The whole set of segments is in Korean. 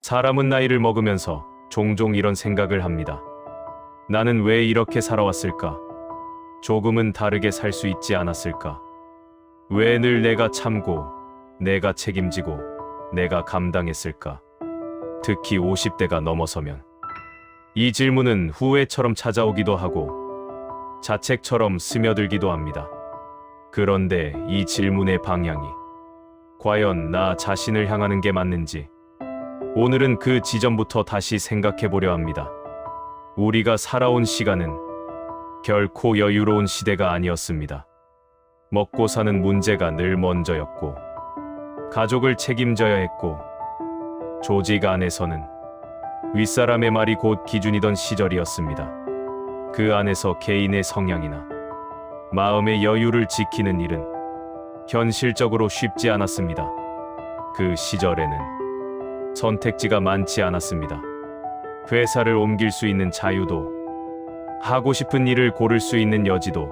사람은 나이를 먹으면서 종종 이런 생각을 합니다. 나는 왜 이렇게 살아왔을까? 조금은 다르게 살 수 있지 않았을까? 왜 늘 내가 참고, 내가 책임지고, 내가 감당했을까? 특히 50대가 넘어서면 이 질문은 후회처럼 찾아오기도 하고 자책처럼 스며들기도 합니다. 그런데 이 질문의 방향이 과연 나 자신을 향하는 게 맞는지 오늘은 그 지점부터 다시 생각해 보려 합니다. 우리가 살아온 시간은 결코 여유로운 시대가 아니었습니다. 먹고 사는 문제가 늘 먼저였고, 가족을 책임져야 했고, 조직 안에서는 윗사람의 말이 곧 기준이던 시절이었습니다. 그 안에서 개인의 성향이나 마음의 여유를 지키는 일은 현실적으로 쉽지 않았습니다. 그 시절에는 선택지가 많지 않았습니다. 회사를 옮길 수 있는 자유도, 하고 싶은 일을 고를 수 있는 여지도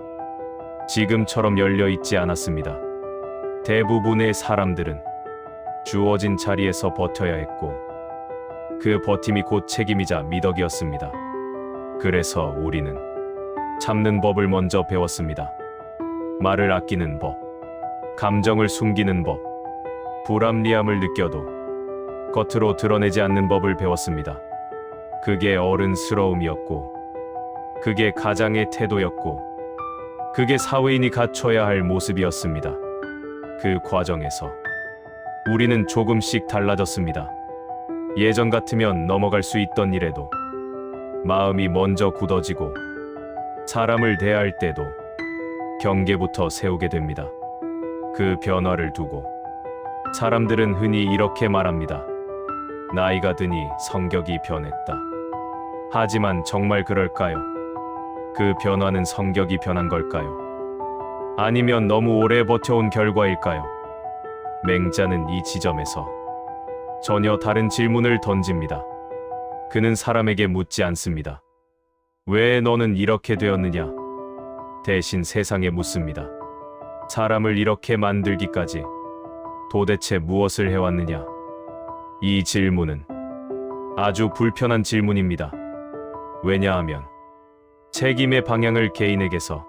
지금처럼 열려 있지 않았습니다. 대부분의 사람들은 주어진 자리에서 버텨야 했고, 그 버팀이 곧 책임이자 미덕이었습니다. 그래서 우리는 참는 법을 먼저 배웠습니다. 말을 아끼는 법, 감정을 숨기는 법, 불합리함을 느껴도 겉으로 드러내지 않는 법을 배웠습니다. 그게 어른스러움이었고, 그게 가장의 태도였고, 그게 사회인이 갖춰야 할 모습이었습니다. 그 과정에서 우리는 조금씩 달라졌습니다. 예전 같으면 넘어갈 수 있던 일에도 마음이 먼저 굳어지고, 사람을 대할 때도 경계부터 세우게 됩니다. 그 변화를 두고 사람들은 흔히 이렇게 말합니다. 나이가 드니 성격이 변했다. 하지만 정말 그럴까요? 그 변화는 성격이 변한 걸까요? 아니면 너무 오래 버텨온 결과일까요? 맹자는 이 지점에서 전혀 다른 질문을 던집니다. 그는 사람에게 묻지 않습니다. 왜 너는 이렇게 되었느냐? 대신 세상에 묻습니다. 사람을 이렇게 만들기까지 도대체 무엇을 해왔느냐? 이 질문은 아주 불편한 질문입니다. 왜냐하면 책임의 방향을 개인에게서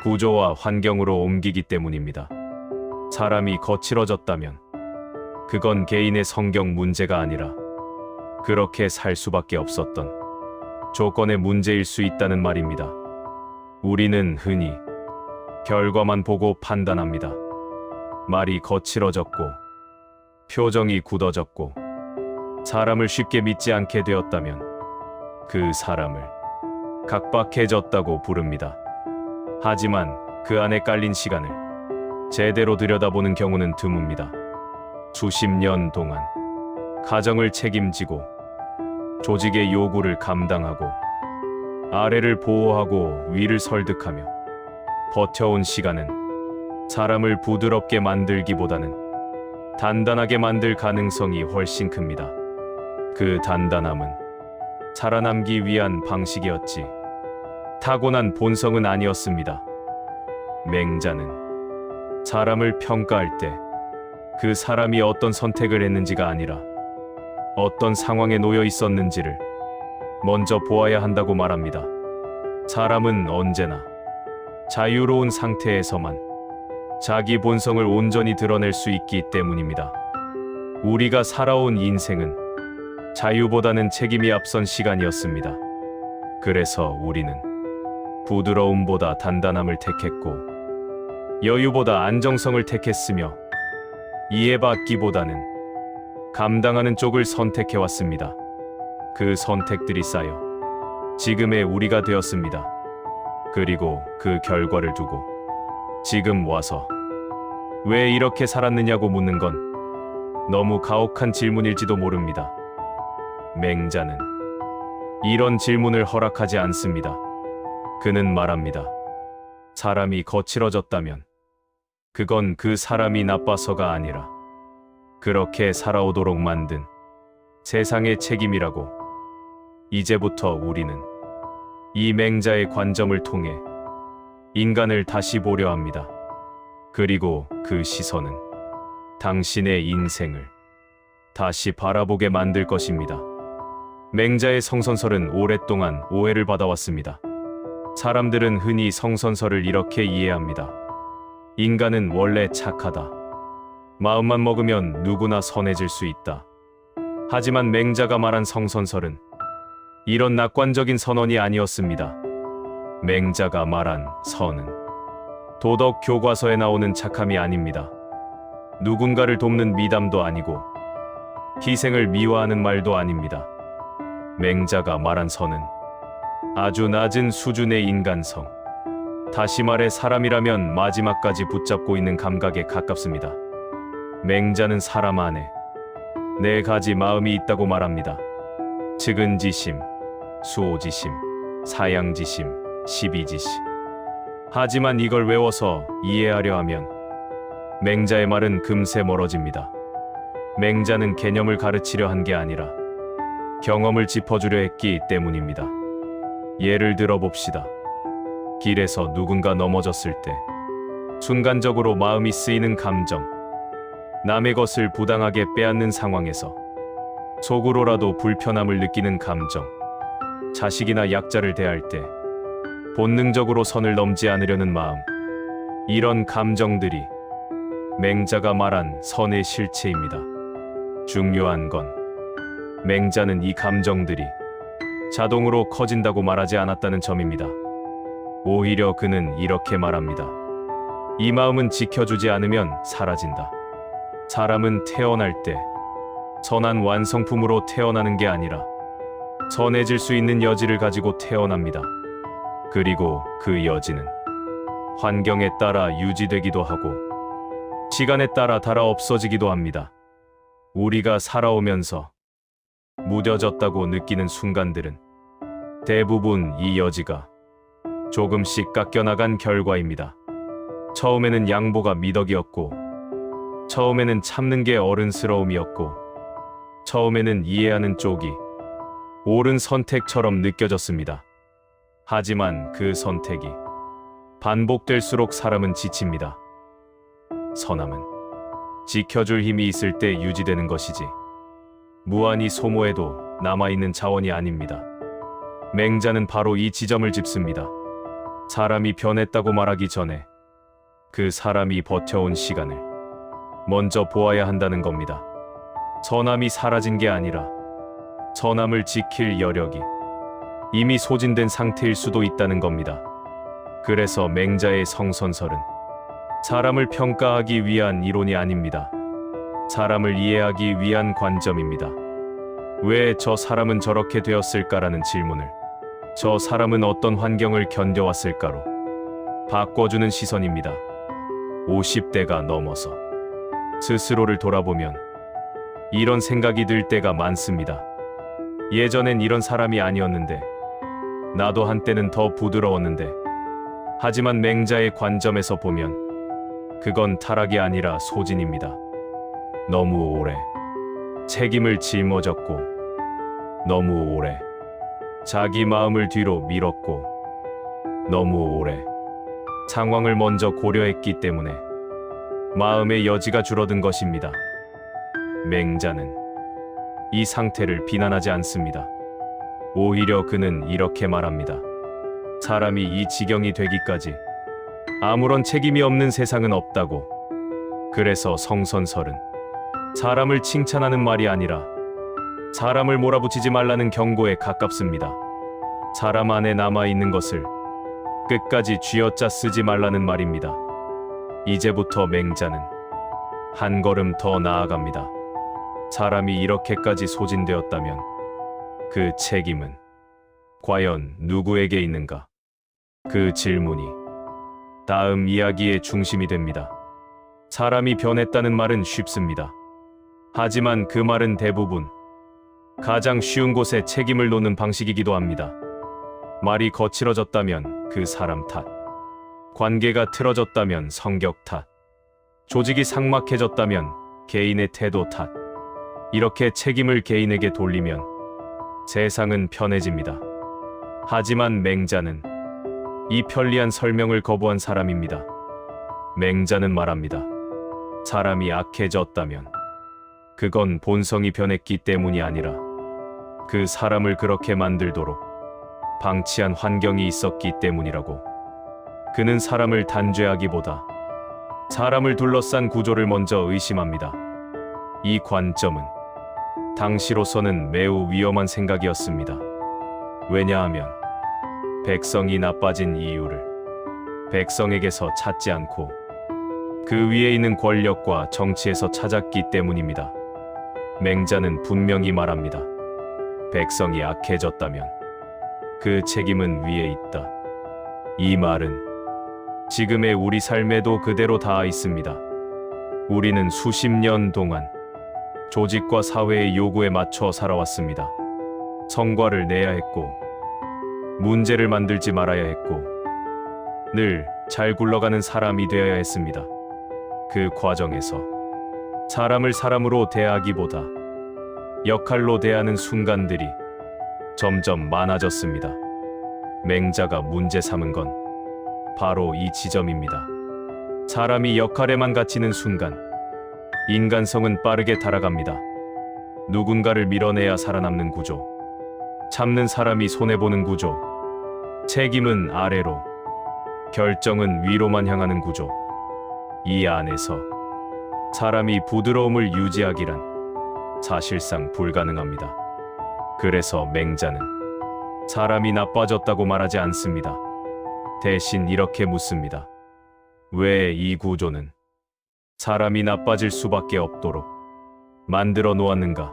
구조와 환경으로 옮기기 때문입니다. 사람이 거칠어졌다면 그건 개인의 성격 문제가 아니라 그렇게 살 수밖에 없었던 조건의 문제일 수 있다는 말입니다. 우리는 흔히 결과만 보고 판단합니다. 말이 거칠어졌고, 표정이 굳어졌고, 사람을 쉽게 믿지 않게 되었다면 그 사람을 각박해졌다고 부릅니다. 하지만 그 안에 깔린 시간을 제대로 들여다보는 경우는 드뭅니다. 수십 년 동안 가정을 책임지고, 조직의 요구를 감당하고, 아래를 보호하고 위를 설득하며 버텨온 시간은 사람을 부드럽게 만들기보다는 단단하게 만들 가능성이 훨씬 큽니다. 그 단단함은 살아남기 위한 방식이었지 타고난 본성은 아니었습니다. 맹자는 사람을 평가할 때 그 사람이 어떤 선택을 했는지가 아니라 어떤 상황에 놓여 있었는지를 먼저 보아야 한다고 말합니다. 사람은 언제나 자유로운 상태에서만 자기 본성을 온전히 드러낼 수 있기 때문입니다. 우리가 살아온 인생은 자유보다는 책임이 앞선 시간이었습니다. 그래서 우리는 부드러움보다 단단함을 택했고, 여유보다 안정성을 택했으며, 이해받기보다는 감당하는 쪽을 선택해왔습니다. 그 선택들이 쌓여 지금의 우리가 되었습니다. 그리고 그 결과를 두고 지금 와서 왜 이렇게 살았느냐고 묻는 건 너무 가혹한 질문일지도 모릅니다. 맹자는 이런 질문을 허락하지 않습니다. 그는 말합니다. 사람이 거칠어졌다면 그건 그 사람이 나빠서가 아니라 그렇게 살아오도록 만든 세상의 책임이라고. 이제부터 우리는 이 맹자의 관점을 통해 인간을 다시 보려 합니다. 그리고 그 시선은 당신의 인생을 다시 바라보게 만들 것입니다. 맹자의 성선설은 오랫동안 오해를 받아왔습니다. 사람들은 흔히 성선설을 이렇게 이해합니다. 인간은 원래 착하다. 마음만 먹으면 누구나 선해질 수 있다. 하지만 맹자가 말한 성선설은 이런 낙관적인 선언이 아니었습니다. 맹자가 말한 선은 도덕 교과서에 나오는 착함이 아닙니다. 누군가를 돕는 미담도 아니고 희생을 미화하는 말도 아닙니다. 맹자가 말한 선은 아주 낮은 수준의 인간성, 다시 말해 사람이라면 마지막까지 붙잡고 있는 감각에 가깝습니다. 맹자는 사람 안에 네 가지 마음이 있다고 말합니다. 측은지심, 수오지심, 사양지심, 시비지심. 하지만 이걸 외워서 이해하려 하면 맹자의 말은 금세 멀어집니다. 맹자는 개념을 가르치려 한 게 아니라 경험을 짚어주려 했기 때문입니다. 예를 들어 봅시다. 길에서 누군가 넘어졌을 때 순간적으로 마음이 쓰이는 감정, 남의 것을 부당하게 빼앗는 상황에서 속으로라도 불편함을 느끼는 감정, 자식이나 약자를 대할 때 본능적으로 선을 넘지 않으려는 마음, 이런 감정들이 맹자가 말한 선의 실체입니다. 중요한 건 맹자는 이 감정들이 자동으로 커진다고 말하지 않았다는 점입니다. 오히려 그는 이렇게 말합니다. 이 마음은 지켜주지 않으면 사라진다. 사람은 태어날 때 선한 완성품으로 태어나는 게 아니라 선해질 수 있는 여지를 가지고 태어납니다. 그리고 그 여지는 환경에 따라 유지되기도 하고 시간에 따라 닳아 없어지기도 합니다. 우리가 살아오면서 무뎌졌다고 느끼는 순간들은 대부분 이 여지가 조금씩 깎여나간 결과입니다. 처음에는 양보가 미덕이었고, 처음에는 참는 게 어른스러움이었고, 처음에는 이해하는 쪽이 옳은 선택처럼 느껴졌습니다. 하지만 그 선택이 반복될수록 사람은 지칩니다. 선함은 지켜줄 힘이 있을 때 유지되는 것이지 무한히 소모해도 남아있는 자원이 아닙니다. 맹자는 바로 이 지점을 짚습니다. 사람이 변했다고 말하기 전에 그 사람이 버텨온 시간을 먼저 보아야 한다는 겁니다. 선함이 사라진 게 아니라 선함을 지킬 여력이 이미 소진된 상태일 수도 있다는 겁니다. 그래서 맹자의 성선설은 사람을 평가하기 위한 이론이 아닙니다. 사람을 이해하기 위한 관점입니다. 왜 저 사람은 저렇게 되었을까라는 질문을 저 사람은 어떤 환경을 견뎌왔을까로 바꿔주는 시선입니다. 50대가 넘어서 스스로를 돌아보면 이런 생각이 들 때가 많습니다. 예전엔 이런 사람이 아니었는데, 나도 한때는 더 부드러웠는데, 하지만 맹자의 관점에서 보면 그건 타락이 아니라 소진입니다. 너무 오래 책임을 짊어졌고, 너무 오래 자기 마음을 뒤로 밀었고, 너무 오래 상황을 먼저 고려했기 때문에 마음의 여지가 줄어든 것입니다. 맹자는 이 상태를 비난하지 않습니다. 오히려 그는 이렇게 말합니다. 사람이 이 지경이 되기까지 아무런 책임이 없는 세상은 없다고. 그래서 성선설은 사람을 칭찬하는 말이 아니라 사람을 몰아붙이지 말라는 경고에 가깝습니다. 사람 안에 남아있는 것을 끝까지 쥐어짜 쓰지 말라는 말입니다. 이제부터 맹자는 한 걸음 더 나아갑니다. 사람이 이렇게까지 소진되었다면 그 책임은 과연 누구에게 있는가? 그 질문이 다음 이야기의 중심이 됩니다. 사람이 변했다는 말은 쉽습니다. 하지만 그 말은 대부분 가장 쉬운 곳에 책임을 놓는 방식이기도 합니다. 말이 거칠어졌다면 그 사람 탓, 관계가 틀어졌다면 성격 탓, 조직이 삭막해졌다면 개인의 태도 탓. 이렇게 책임을 개인에게 돌리면 세상은 편해집니다. 하지만 맹자는 이 편리한 설명을 거부한 사람입니다. 맹자는 말합니다. 사람이 악해졌다면 그건 본성이 변했기 때문이 아니라 그 사람을 그렇게 만들도록 방치한 환경이 있었기 때문이라고. 그는 사람을 단죄하기보다 사람을 둘러싼 구조를 먼저 의심합니다. 이 관점은 당시로서는 매우 위험한 생각이었습니다. 왜냐하면 백성이 나빠진 이유를 백성에게서 찾지 않고 그 위에 있는 권력과 정치에서 찾았기 때문입니다. 맹자는 분명히 말합니다. 백성이 악해졌다면 그 책임은 위에 있다. 이 말은 지금의 우리 삶에도 그대로 닿아 있습니다. 우리는 수십 년 동안 조직과 사회의 요구에 맞춰 살아왔습니다. 성과를 내야 했고, 문제를 만들지 말아야 했고, 늘 잘 굴러가는 사람이 되어야 했습니다. 그 과정에서 사람을 사람으로 대하기보다 역할로 대하는 순간들이 점점 많아졌습니다. 맹자가 문제 삼은 건 바로 이 지점입니다. 사람이 역할에만 갇히는 순간 인간성은 빠르게 타락합니다. 누군가를 밀어내야 살아남는 구조, 참는 사람이 손해보는 구조, 책임은 아래로, 결정은 위로만 향하는 구조. 이 안에서 사람이 부드러움을 유지하기란 사실상 불가능합니다. 그래서 맹자는 사람이 나빠졌다고 말하지 않습니다. 대신 이렇게 묻습니다. 왜 이 구조는 사람이 나빠질 수밖에 없도록 만들어 놓았는가?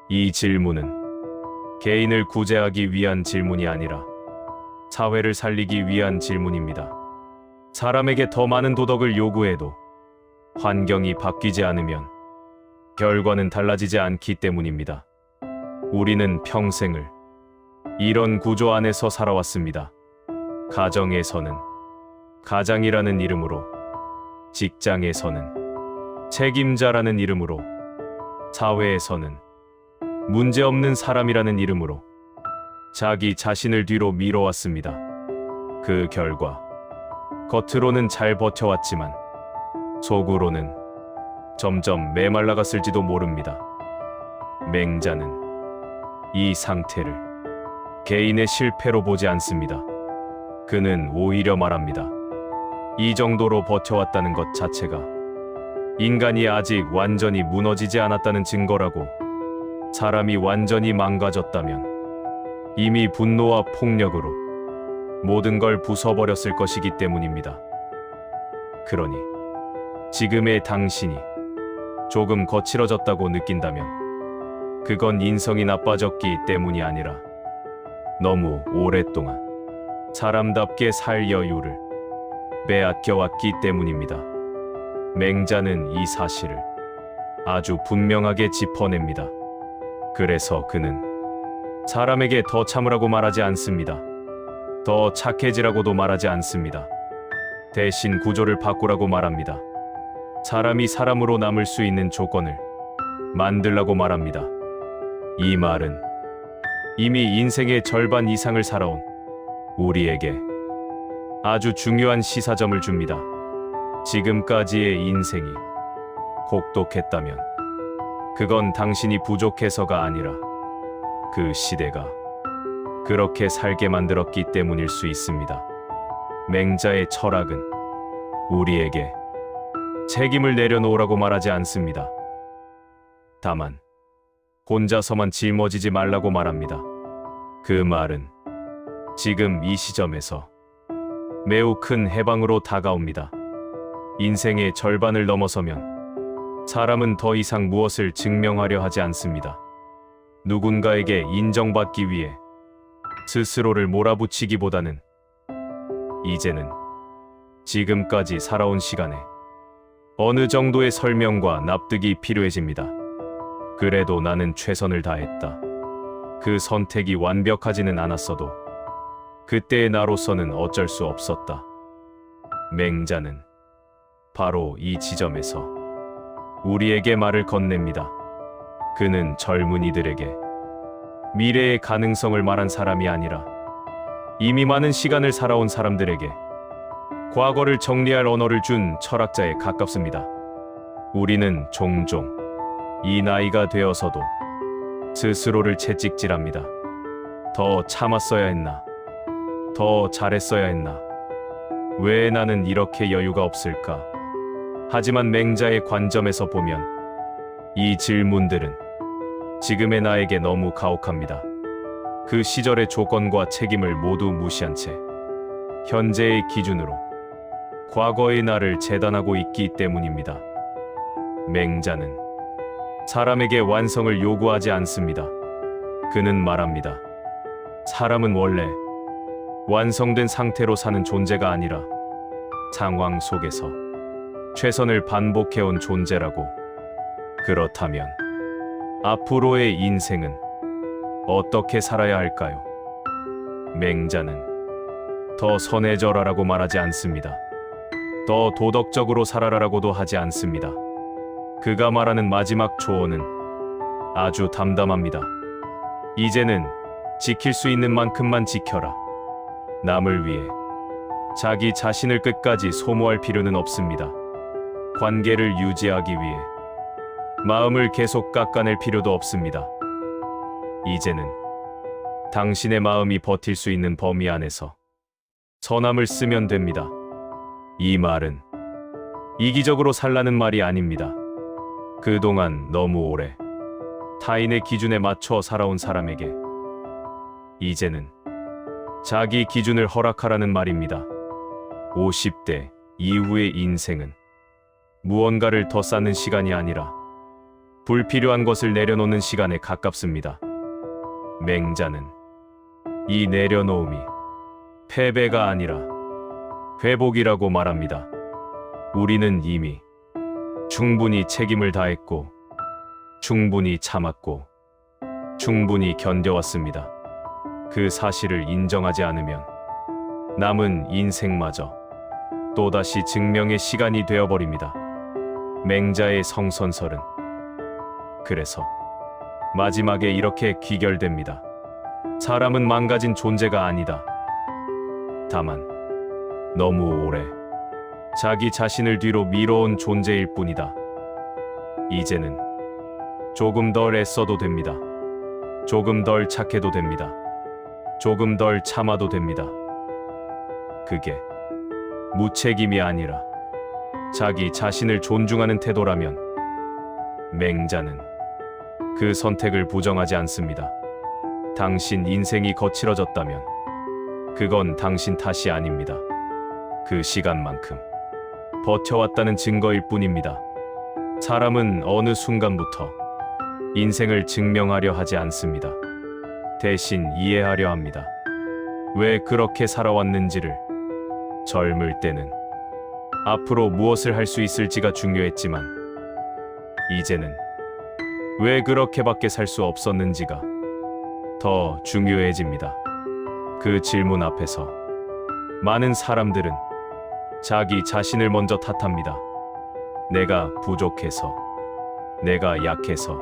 이 질문은 개인을 구제하기 위한 질문이 아니라 사회를 살리기 위한 질문입니다. 사람에게 더 많은 도덕을 요구해도 환경이 바뀌지 않으면 결과는 달라지지 않기 때문입니다. 우리는 평생을 이런 구조 안에서 살아왔습니다. 가정에서는 가장이라는 이름으로, 직장에서는 책임자라는 이름으로, 사회에서는 문제없는 사람이라는 이름으로 자기 자신을 뒤로 밀어왔습니다. 그 결과 겉으로는 잘 버텨왔지만 속으로는 점점 메말라갔을지도 모릅니다. 맹자는 이 상태를 개인의 실패로 보지 않습니다. 그는 오히려 말합니다. 이 정도로 버텨왔다는 것 자체가 인간이 아직 완전히 무너지지 않았다는 증거라고. 사람이 완전히 망가졌다면 이미 분노와 폭력으로 모든 걸 부숴버렸을 것이기 때문입니다. 그러니 지금의 당신이 조금 거칠어졌다고 느낀다면 그건 인성이 나빠졌기 때문이 아니라 너무 오랫동안 사람답게 살 여유를 빼앗겨왔기 때문입니다. 맹자는 이 사실을 아주 분명하게 짚어냅니다. 그래서 그는 사람에게 더 참으라고 말하지 않습니다. 더 착해지라고도 말하지 않습니다. 대신 구조를 바꾸라고 말합니다. 사람이 사람으로 남을 수 있는 조건을 만들라고 말합니다. 이 말은 이미 인생의 절반 이상을 살아온 우리에게 아주 중요한 시사점을 줍니다. 지금까지의 인생이 혹독했다면 그건 당신이 부족해서가 아니라 그 시대가 그렇게 살게 만들었기 때문일 수 있습니다. 맹자의 철학은 우리에게 책임을 내려놓으라고 말하지 않습니다. 다만 혼자서만 짊어지지 말라고 말합니다. 그 말은 지금 이 시점에서 매우 큰 해방으로 다가옵니다. 인생의 절반을 넘어서면 사람은 더 이상 무엇을 증명하려 하지 않습니다. 누군가에게 인정받기 위해 스스로를 몰아붙이기보다는 이제는 지금까지 살아온 시간에 어느 정도의 설명과 납득이 필요해집니다. 그래도 나는 최선을 다했다. 그 선택이 완벽하지는 않았어도 그때의 나로서는 어쩔 수 없었다. 맹자는 바로 이 지점에서 우리에게 말을 건넵니다. 그는 젊은이들에게 미래의 가능성을 말한 사람이 아니라 이미 많은 시간을 살아온 사람들에게 과거를 정리할 언어를 준 철학자에 가깝습니다. 우리는 종종 이 나이가 되어서도 스스로를 채찍질합니다. 더 참았어야 했나? 더 잘했어야 했나? 왜 나는 이렇게 여유가 없을까? 하지만 맹자의 관점에서 보면 이 질문들은 지금의 나에게 너무 가혹합니다. 그 시절의 조건과 책임을 모두 무시한 채 현재의 기준으로 과거의 나를 재단하고 있기 때문입니다. 맹자는 사람에게 완성을 요구하지 않습니다. 그는 말합니다. 사람은 원래 완성된 상태로 사는 존재가 아니라 상황 속에서 최선을 반복해온 존재라고. 그렇다면 앞으로의 인생은 어떻게 살아야 할까요? 맹자는 더 선해져라라고 말하지 않습니다. 더 도덕적으로 살아라라고도 하지 않습니다. 그가 말하는 마지막 조언은 아주 담담합니다. 이제는 지킬 수 있는 만큼만 지켜라. 남을 위해 자기 자신을 끝까지 소모할 필요는 없습니다. 관계를 유지하기 위해 마음을 계속 깎아낼 필요도 없습니다. 이제는 당신의 마음이 버틸 수 있는 범위 안에서 선함을 쓰면 됩니다. 이 말은 이기적으로 살라는 말이 아닙니다. 그동안 너무 오래 타인의 기준에 맞춰 살아온 사람에게 이제는 자기 기준을 허락하라는 말입니다. 50대 이후의 인생은 무언가를 더 쌓는 시간이 아니라 불필요한 것을 내려놓는 시간에 가깝습니다. 맹자는 이 내려놓음이 패배가 아니라 회복이라고 말합니다. 우리는 이미 충분히 책임을 다했고, 충분히 참았고, 충분히 견뎌왔습니다. 그 사실을 인정하지 않으면 남은 인생마저 또다시 증명의 시간이 되어버립니다. 맹자의 성선설은 그래서 마지막에 이렇게 귀결됩니다. 사람은 망가진 존재가 아니다. 다만 너무 오래 자기 자신을 뒤로 미뤄온 존재일 뿐이다. 이제는 조금 덜 애써도 됩니다. 조금 덜 착해도 됩니다. 조금 덜 참아도 됩니다. 그게 무책임이 아니라 자기 자신을 존중하는 태도라면 맹자는 그 선택을 부정하지 않습니다. 당신 인생이 거칠어졌다면 그건 당신 탓이 아닙니다. 그 시간만큼 버텨왔다는 증거일 뿐입니다. 사람은 어느 순간부터 인생을 증명하려 하지 않습니다. 대신 이해하려 합니다. 왜 그렇게 살아왔는지를. 젊을 때는 앞으로 무엇을 할 수 있을지가 중요했지만 이제는 왜 그렇게밖에 살 수 없었는지가 더 중요해집니다. 그 질문 앞에서 많은 사람들은 자기 자신을 먼저 탓합니다. 내가 부족해서, 내가 약해서,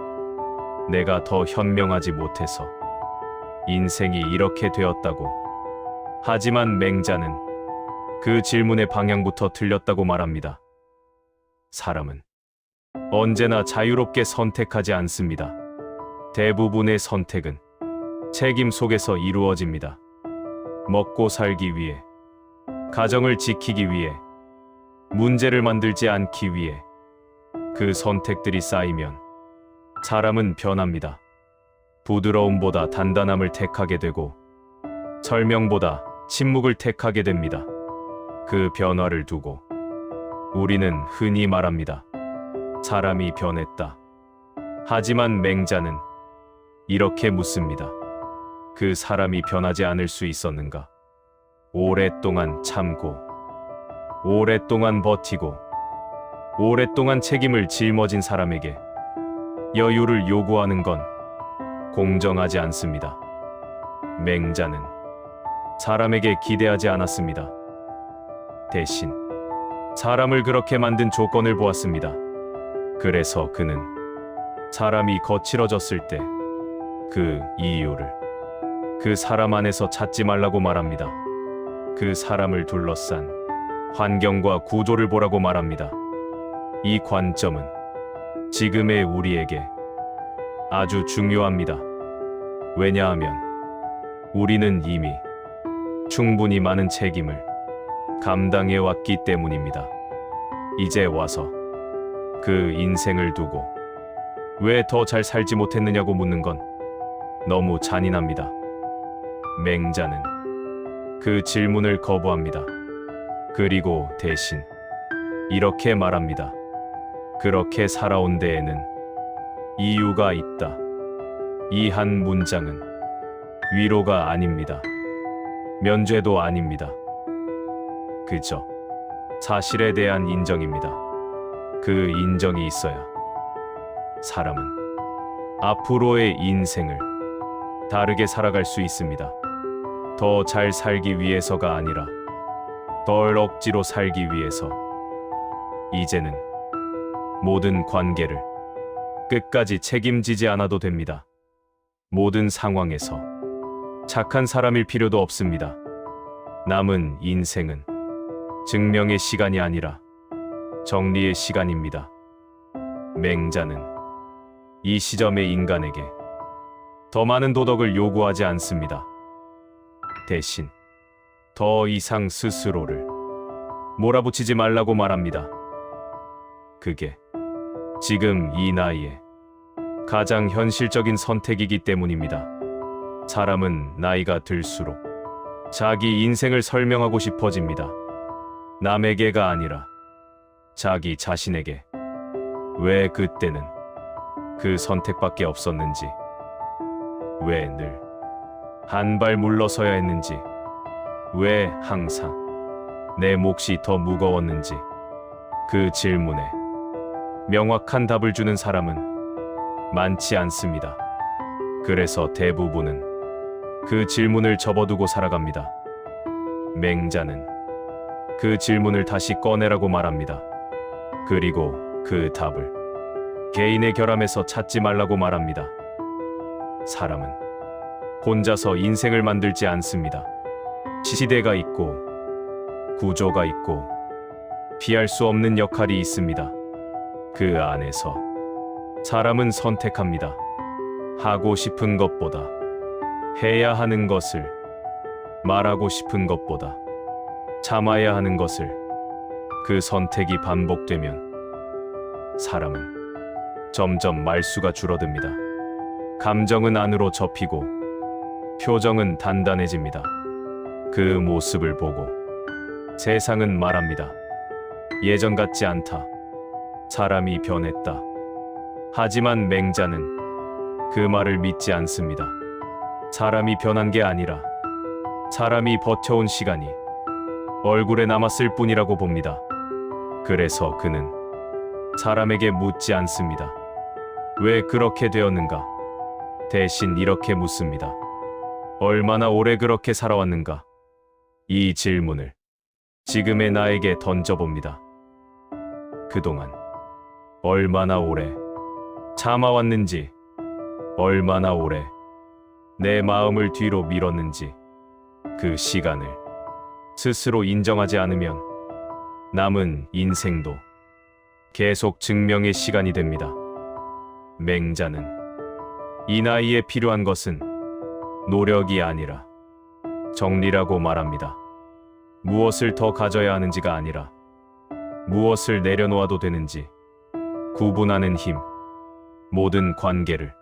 내가 더 현명하지 못해서 인생이 이렇게 되었다고. 하지만 맹자는 그 질문의 방향부터 틀렸다고 말합니다. 사람은 언제나 자유롭게 선택하지 않습니다. 대부분의 선택은 책임 속에서 이루어집니다. 먹고 살기 위해, 가정을 지키기 위해, 문제를 만들지 않기 위해 그 선택들이 쌓이면 사람은 변합니다. 부드러움보다 단단함을 택하게 되고 설명보다 침묵을 택하게 됩니다. 그 변화를 두고 우리는 흔히 말합니다. 사람이 변했다. 하지만 맹자는 이렇게 묻습니다. 그 사람이 변하지 않을 수 있었는가? 오랫동안 참고, 오랫동안 버티고, 오랫동안 책임을 짊어진 사람에게 여유를 요구하는 건 공정하지 않습니다. 맹자는 사람에게 기대하지 않았습니다. 대신 사람을 그렇게 만든 조건을 보았습니다. 그래서 그는 사람이 거칠어졌을 때 그 이유를 그 사람 안에서 찾지 말라고 말합니다. 그 사람을 둘러싼 환경과 구조를 보라고 말합니다. 이 관점은 지금의 우리에게 아주 중요합니다. 왜냐하면 우리는 이미 충분히 많은 책임을 감당해 왔기 때문입니다. 이제 와서 그 인생을 두고 왜 더 잘 살지 못했느냐고 묻는 건 너무 잔인합니다. 맹자는 그 질문을 거부합니다. 그리고 대신 이렇게 말합니다. 그렇게 살아온 데에는 이유가 있다. 이 한 문장은 위로가 아닙니다. 면죄도 아닙니다. 그저 사실에 대한 인정입니다. 그 인정이 있어야 사람은 앞으로의 인생을 다르게 살아갈 수 있습니다. 더 잘 살기 위해서가 아니라 덜 억지로 살기 위해서. 이제는 모든 관계를 끝까지 책임지지 않아도 됩니다. 모든 상황에서 착한 사람일 필요도 없습니다. 남은 인생은 증명의 시간이 아니라 정리의 시간입니다. 맹자는 이 시점의 인간에게 더 많은 도덕을 요구하지 않습니다. 대신 더 이상 스스로를 몰아붙이지 말라고 말합니다. 그게 지금 이 나이에 가장 현실적인 선택이기 때문입니다. 사람은 나이가 들수록 자기 인생을 설명하고 싶어집니다. 남에게가 아니라 자기 자신에게. 왜 그때는 그 선택밖에 없었는지, 왜 늘 한 발 물러서야 했는지, 왜 항상 내 몫이 더 무거웠는지, 그 질문에 명확한 답을 주는 사람은 많지 않습니다. 그래서 대부분은 그 질문을 접어두고 살아갑니다. 맹자는 그 질문을 다시 꺼내라고 말합니다. 그리고 그 답을 개인의 결함에서 찾지 말라고 말합니다. 사람은 혼자서 인생을 만들지 않습니다. 시대가 있고 구조가 있고 피할 수 없는 역할이 있습니다. 그 안에서 사람은 선택합니다. 하고 싶은 것보다 해야 하는 것을, 말하고 싶은 것보다 참아야 하는 것을. 그 선택이 반복되면 사람은 점점 말수가 줄어듭니다. 감정은 안으로 접히고 표정은 단단해집니다. 그 모습을 보고 세상은 말합니다. 예전 같지 않다. 사람이 변했다. 하지만 맹자는 그 말을 믿지 않습니다. 사람이 변한 게 아니라 사람이 버텨온 시간이 얼굴에 남았을 뿐이라고 봅니다. 그래서 그는 사람에게 묻지 않습니다. 왜 그렇게 되었는가? 대신 이렇게 묻습니다. 얼마나 오래 그렇게 살아왔는가? 이 질문을 지금의 나에게 던져봅니다. 그동안 얼마나 오래 참아왔는지, 얼마나 오래 내 마음을 뒤로 밀었는지, 그 시간을 스스로 인정하지 않으면 남은 인생도 계속 증명의 시간이 됩니다. 맹자는 이 나이에 필요한 것은 노력이 아니라 정리라고 말합니다. 무엇을 더 가져야 하는지가 아니라 무엇을 내려놓아도 되는지 구분하는 힘. 모든 관계를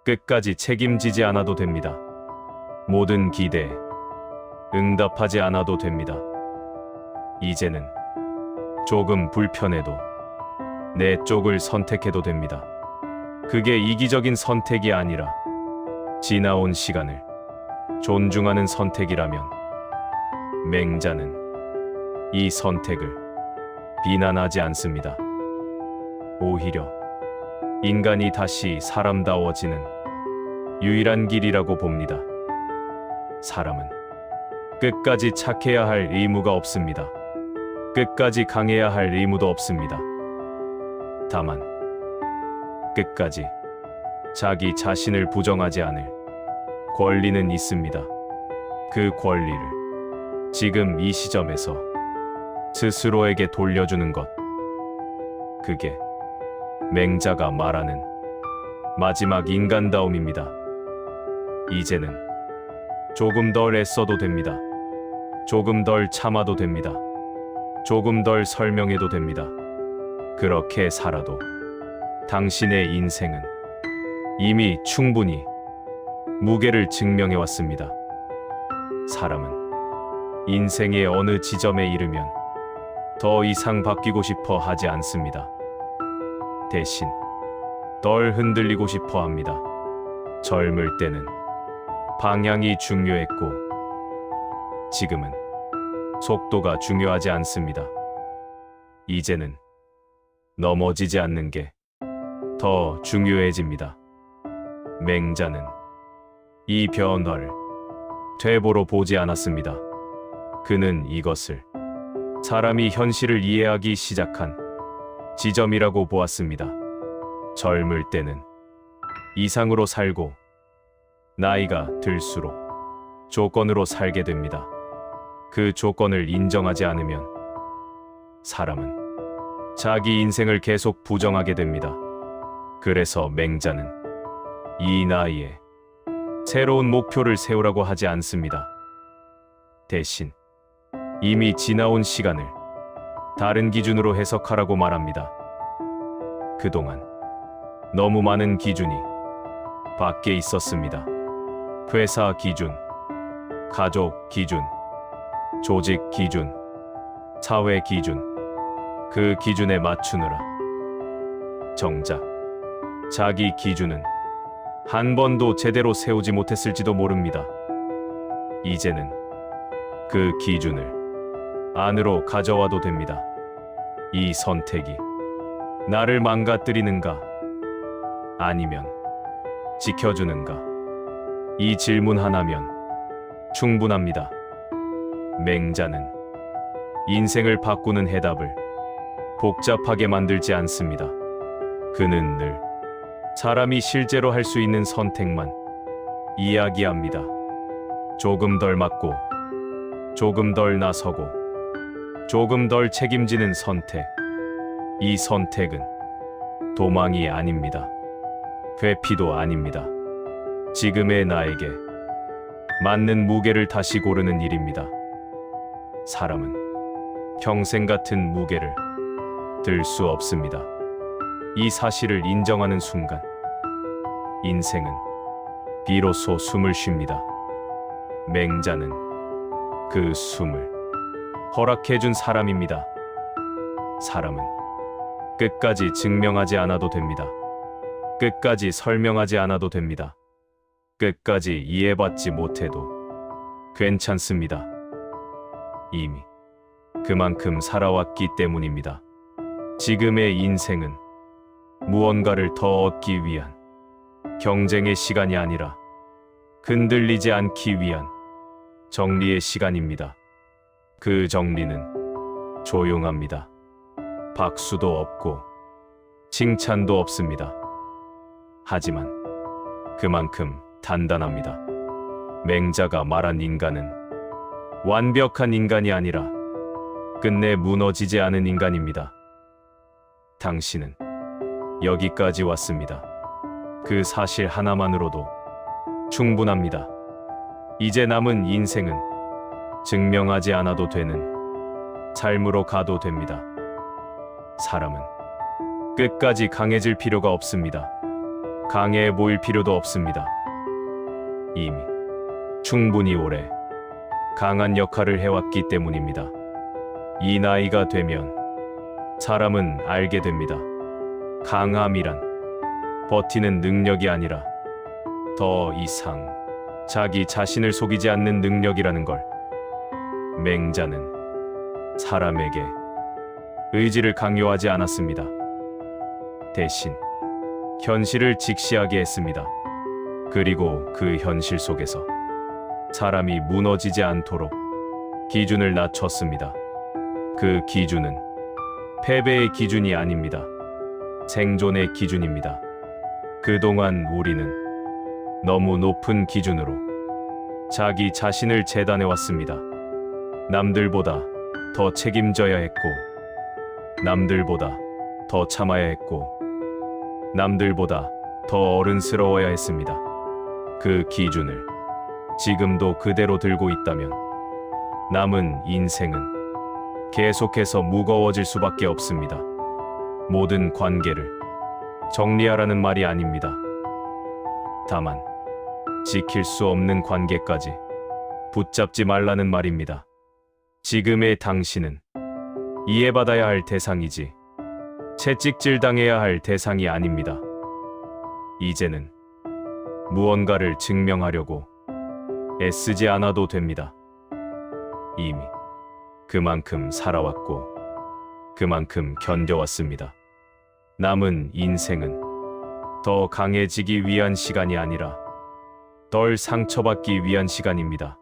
끝까지 책임지지 않아도 됩니다. 모든 기대에 응답하지 않아도 됩니다. 이제는 조금 불편해도 내 쪽을 선택해도 됩니다. 그게 이기적인 선택이 아니라 지나온 시간을 존중하는 선택이라면 맹자는 이 선택을 비난하지 않습니다. 오히려 인간이 다시 사람다워지는 유일한 길이라고 봅니다. 사람은 끝까지 착해야 할 의무가 없습니다. 끝까지 강해야 할 의무도 없습니다. 다만 끝까지 자기 자신을 부정하지 않을 권리는 있습니다. 그 권리를 지금 이 시점에서 스스로에게 돌려주는 것. 그게 맹자가 말하는 마지막 인간다움입니다. 이제는 조금 덜 애써도 됩니다. 조금 덜 참아도 됩니다. 조금 덜 설명해도 됩니다. 그렇게 살아도 당신의 인생은 이미 충분히 무게를 증명해 왔습니다. 사람은 인생의 어느 지점에 이르면 더 이상 바뀌고 싶어 하지 않습니다. 대신 덜 흔들리고 싶어 합니다. 젊을 때는 방향이 중요했고 지금은 속도가 중요하지 않습니다. 이제는 넘어지지 않는 게 더 중요해집니다. 맹자는 이 변화를 퇴보로 보지 않았습니다. 그는 이것을 사람이 현실을 이해하기 시작한 지점이라고 보았습니다. 젊을 때는 이상으로 살고 나이가 들수록 조건으로 살게 됩니다. 그 조건을 인정하지 않으면 사람은 자기 인생을 계속 부정하게 됩니다. 그래서 맹자는 이 나이에 새로운 목표를 세우라고 하지 않습니다. 대신 이미 지나온 시간을 다른 기준으로 해석하라고 말합니다. 그동안 너무 많은 기준이 밖에 있었습니다. 회사 기준, 가족 기준, 조직 기준, 사회 기준, 그 기준에 맞추느라 정작 자기 기준은 한 번도 제대로 세우지 못했을지도 모릅니다. 이제는 그 기준을 안으로 가져와도 됩니다. 이 선택이 나를 망가뜨리는가 아니면 지켜주는가? 이 질문 하나면 충분합니다. 맹자는 인생을 바꾸는 해답을 복잡하게 만들지 않습니다. 그는 늘 사람이 실제로 할 수 있는 선택만 이야기합니다. 조금 덜 맞고, 조금 덜 나서고, 조금 덜 책임지는 선택. 이 선택은 도망이 아닙니다. 회피도 아닙니다. 지금의 나에게 맞는 무게를 다시 고르는 일입니다. 사람은 평생 같은 무게를 들 수 없습니다. 이 사실을 인정하는 순간 인생은 비로소 숨을 쉽니다. 맹자는 그 숨을 허락해준 사람입니다. 사람은 끝까지 증명하지 않아도 됩니다. 끝까지 설명하지 않아도 됩니다. 끝까지 이해받지 못해도 괜찮습니다. 이미 그만큼 살아왔기 때문입니다. 지금의 인생은 무언가를 더 얻기 위한 경쟁의 시간이 아니라 흔들리지 않기 위한 정리의 시간입니다. 그 정리는 조용합니다. 박수도 없고 칭찬도 없습니다. 하지만 그만큼 단단합니다. 맹자가 말한 인간은 완벽한 인간이 아니라 끝내 무너지지 않은 인간입니다. 당신은 여기까지 왔습니다. 그 사실 하나만으로도 충분합니다. 이제 남은 인생은 증명하지 않아도 되는 삶으로 가도 됩니다. 사람은 끝까지 강해질 필요가 없습니다. 강해 보일 필요도 없습니다. 이미 충분히 오래 강한 역할을 해왔기 때문입니다. 이 나이가 되면 사람은 알게 됩니다. 강함이란 버티는 능력이 아니라 더 이상 자기 자신을 속이지 않는 능력이라는 걸. 맹자는 사람에게 의지를 강요하지 않았습니다. 대신 현실을 직시하게 했습니다. 그리고 그 현실 속에서 사람이 무너지지 않도록 기준을 낮췄습니다. 그 기준은 패배의 기준이 아닙니다. 생존의 기준입니다. 그동안 우리는 너무 높은 기준으로 자기 자신을 재단해 왔습니다. 남들보다 더 책임져야 했고, 남들보다 더 참아야 했고, 남들보다 더 어른스러워야 했습니다. 그 기준을 지금도 그대로 들고 있다면 남은 인생은 계속해서 무거워질 수밖에 없습니다. 모든 관계를 정리하라는 말이 아닙니다. 다만 지킬 수 없는 관계까지 붙잡지 말라는 말입니다. 지금의 당신은 이해받아야 할 대상이지 채찍질 당해야 할 대상이 아닙니다. 이제는 무언가를 증명하려고 애쓰지 않아도 됩니다. 이미 그만큼 살아왔고 그만큼 견뎌왔습니다. 남은 인생은 더 강해지기 위한 시간이 아니라 덜 상처받기 위한 시간입니다.